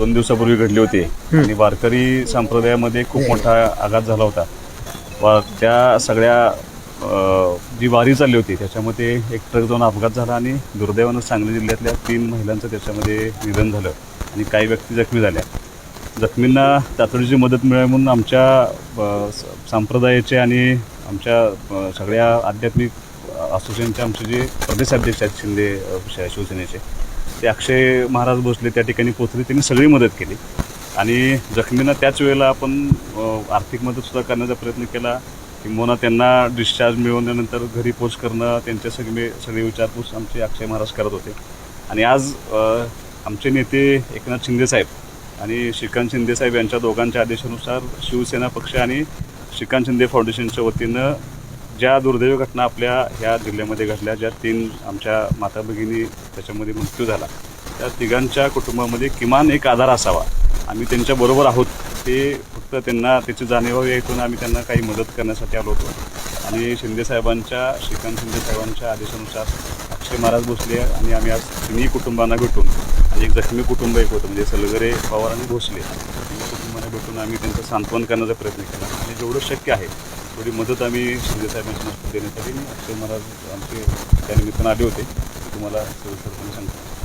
2 दिवसापूर्वी घडली होती आणि वारकरी संप्रदायामध्ये खूप मोठा आघात झाला होता. त्या सगळ्या जी वारी चालली होती त्याच्यामध्ये एक ट्रक जाऊन अपघात झाला आणि दुर्दैवानं सांगली जिल्ह्यातल्या 3 महिलांचं त्याच्यामध्ये निधन झालं आणि काही व्यक्ती जखमी झाल्या. जखमींना तातडीची मदत मिळावी म्हणून आमच्या संप्रदायाचे आणि आमच्या सगळ्या आध्यात्मिक असोसिएशनचे आमचे जे प्रदेशाध्यक्ष आहेत शिंदे शिवसेनेचे ते अक्षय महाराज भोसले त्या ठिकाणी पोहोचले. त्यांनी सगळी मदत केली आणि जखमींना त्याच वेळेला आपण आर्थिक मदतसुद्धा करण्याचा प्रयत्न केला. किंबहुना त्यांना डिस्चार्ज मिळवल्यानंतर घरी पोच करणं त्यांचे सगळे विचारपूस आमचे अक्षय महाराज करत होते. आणि आज आमचे नेते एकनाथ शिंदेसाहेब आणि श्रीकांत शिंदेसाहेब यांच्या दोघांच्या आदेशानुसार शिवसेना पक्ष आणि श्रीकांत शिंदे फाउंडेशनच्या वतीनं ज्या दुर्दैवी घटना आपल्या ह्या जिल्ह्यामध्ये घडल्या, ज्या 3 आमच्या माता भगिनी त्याच्यामध्ये मृत्यू झाला, त्या तिघांच्या कुटुंबामध्ये किमान एक आधार असावा. आम्ही त्यांच्याबरोबर आहोत ते फक्त त्यांना त्याची जाणीव व्हावी यातून आम्ही त्यांना काही मदत करण्यासाठी आलो होतो. आणि श्रीकांत शिंदेसाहेबांच्या आदेशानुसार अक्षय महाराज भोसले आणि आम्ही आज तिन्ही कुटुंबांना भेटून आणि एक जखमी कुटुंब एक होतं म्हणजे सलगरे, पवार आणि भोसले तिन्ही कुटुंबांना भेटून आम्ही त्यांचा सांत्वन करण्याचा प्रयत्न केला आणि जेवढं शक्य आहे थोडी मदत आम्ही शिंदेसाहेबांच्या देण्यासाठी अक्षय महाराज आमचे त्या निमित्तानं आले होते. तुम्हाला सविस्तरपणे सांगतो.